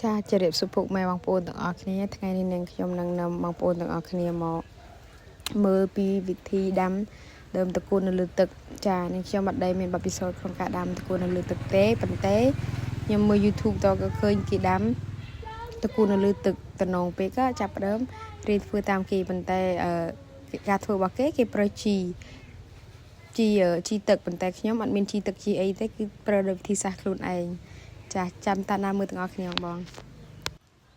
ចាជម្រាបសួរពុកម៉ែបងប្អូនទាំងអស់គ្នាថ្ងៃនេះនឹងខ្ញុំនឹងនាំបងប្អូនទាំងអស់គ្នាមកមើលពីវិធីដាំដើមតកូននៅលើទឹកចានឹងខ្ញុំអត់ដែលមានបទពិសោធន៍ក្នុងការដាំតកូននៅលើទឹកទេប៉ុន្តែខ្ញុំមើល YouTube តក៏ឃើញគេដាំតកូននៅលើទឹកតំណងពេកក៏ចាប់ផ្ដើមរៀនធ្វើតាមគេប៉ុន្តែការធ្វើរបស់គេប្រើជីទឹកប៉ុន្តែខ្ញុំអត់មានជីទឹកជីអីទេគឺប្រើដោយវិធីសាស្ត្រខ្លួនឯងចាចាំតាមមើលទាំងអស់គ្នាបង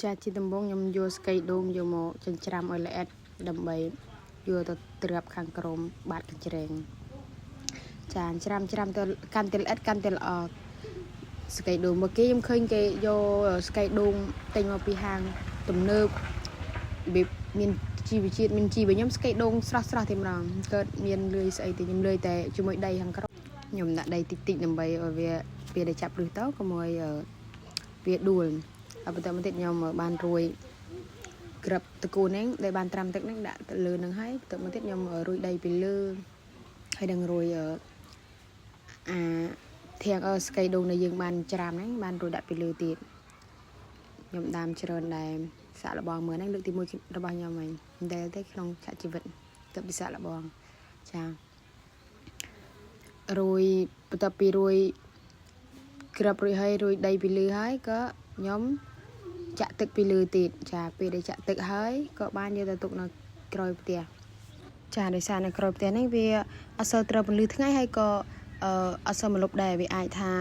ចាជាដំបូងខ្ញុំយកស្កៃដូងយកមកចិញ្ច្រាំឲ្យល្អិតដើម្បីយកទៅត្រាប់ខាងក្រោមបាតកញ្ច្រែងចាច្រាំទៅកាន់តែល្អិតកាន់តែល្អស្កៃដូងមកគេខ្ញុំឃើញគេយកស្កៃដូងទិញមកពីហាងទំនើបវាមានជីវជាតិមានជីរបស់ខ្ញុំស្កៃដូងស្រស់ទេម្ដងកើតមានលឿយស្អីទេខ្ញុំលឿយតែជាមួយដីខាងក្រោមខ្ញុំដាក់ដីតិចដើម្បីឲ្យវាពេលដែលចាប់ឫសទៅកុំឲ្យវាដួលហើយបន្តមកទៀតខ្ញុំបានរួយក្របតកូនហ្នឹងដែលបានត្រាំទឹកហ្នឹងដាក់ទៅលើហ្នឹងហើយបន្តមកទៀតខ្ញុំរួយដីពីលើហើយនឹងរួយធាងស្កៃដូងដែលយើងបានច្រាំហ្នឹងបានរួយដាក់ពីលើទៀតខ្ញុំដាំច្រើនដែរសាក់លបងមើលហ្នឹងលើកទី1របស់ខ្ញុំហ្នឹងដែលទេក្នុងជីវិតទៅពិសាក់លបងចារួយបន្ទាប់ពីរួយក្របរួយហើយរួយដីពីលើហើយក៏ខ្ញុំចាក់ទឹកពីលើទៀតចាពេលដែលចាក់ទឹកហើយក៏បានយកទៅទុកនៅក្រោយផ្ទះចាដោយសារនៅក្រោយផ្ទះហ្នឹងវាអត់សូវត្រូវពន្លឺថ្ងៃហើយក៏អត់សូវមលប់ដែរវាអាចថា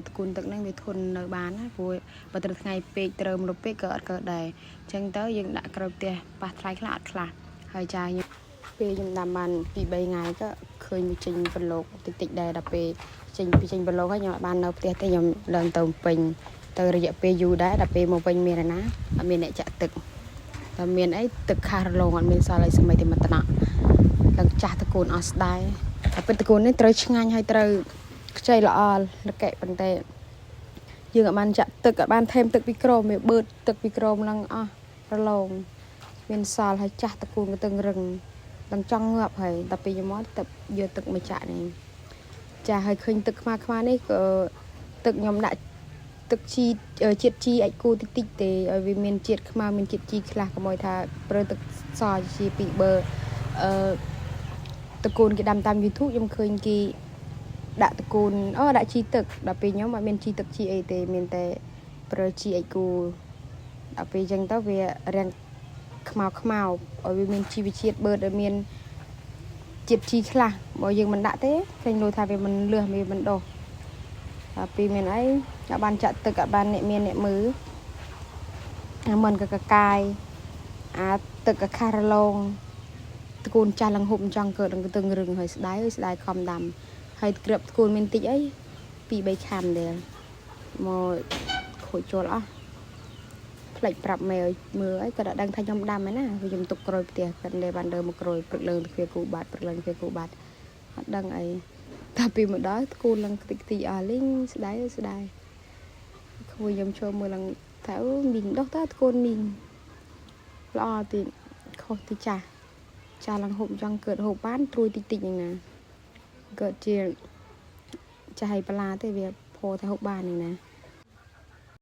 តកូនទឹកហ្នឹងវាធន់នៅបានណាព្រោះបើត្រូវថ្ងៃពេកត្រូវមលប់ពេកក៏អត់កើតដែរអញ្ចឹងទៅយើងដាក់ក្រោយផ្ទះប៉ះថ្លៃខ្លះអត់ខ្លះហើយចាខ្ញុំពេលខ្ញុំដាំបាន2-3ថ្ងៃក៏ឃើញវាចេញប្រឡូកតិចដែរដល់ពេលចេញប្រឡូកហើយខ្ញុំអត់បាននៅផ្ទះទេខ្ញុំឡើងទៅពេញទៅរយៈពេលយូរដែរដល់ពេលមកវិញមានណាអត់មានអ្នកចាក់ទឹកតែមានអីទឹកខាសរលោងអត់មានសល់អីស្មីតែមួយថ្នាក់ឡើងចាស់តកូនអស់ស្ដាយតែពេលតកូននេះត្រូវឆ្ងាញ់ហើយត្រូវខ្ចីល្អលកែប៉ុន្តែយើងអត់បានចាក់ទឹកអត់បានថែមទឹកពីក្រោមវាបឺតទឹកពីក្រោមឡើងអស់រលោងមានសល់ហើយចាស់តកូនកទឹងរឹងដល់ចង់ងាប់ហើយដល់ពេលខ្ញុំមកទៅយកទឹកមកចាក់នេះចាហើយឃើញទឹកខ្មៅនេះក៏ទឹកខ្ញុំដាក់ទឹកជីជាតិជីអាចគូតិចទេឲ្យវាមានជាតិខ្មៅមានជាតិជីខ្លះកុំឲ្យថាប្រើទឹកសជាពីបើតកូនគេដាំតាម YouTube ខ្ញុំឃើញគេដាក់តកូនដាក់ជីទឹកដល់ពេលខ្ញុំអត់មានជីទឹកជីអីទេមានតែប្រើជីអាចគូដល់ពេលអញ្ចឹងទៅវារាំងខ្មៅឲ្យវាមានជីវជាតិបឺតឲ្យមានជាតិជីខ្លះបើយើងមិនដាក់ទេឃើញលោកថាវាមិនលឺវាមិនដុះដល់ពេលមានអីអត់បានចាក់ទឹកអត់បានអ្នកមើលមិនក៏កកាយទឹកកខារឡងតកូនចាស់ឡើងហូបចង់កើតនឹងទៅរឹងហើយស្ដាយខំដាំហើយក្របតកូនមានតិចអី2-3ខាំដែរមកខូចចូលអស់ផ្លេចប្រាប់ម៉ែមើលអីក៏ដឹងថាខ្ញុំដាំហើយណាខ្ញុំទុកក្រោយផ្ទះគាត់ដែលបានដើរមកក្រោយព្រឹកលើទ្វារគូបាត់ព្រឹកឡើងទ្វារគូបាត់អត់ដឹងអីតែពីមកដល់តកូនឡើងតិចអស់លីងស្ដាយគួរខ្ញុំចូលមើលឡើងថាមីងដោះតើតកូនមីងល្អទៀតខុសទីចាស់ឡើងហូបចង់កើតហូបបានត្រួយតិចយ៉ាងណាកើតជាចាស់ឲ្យបន្លាទេវាផោតែហូបបានយ៉ាងណា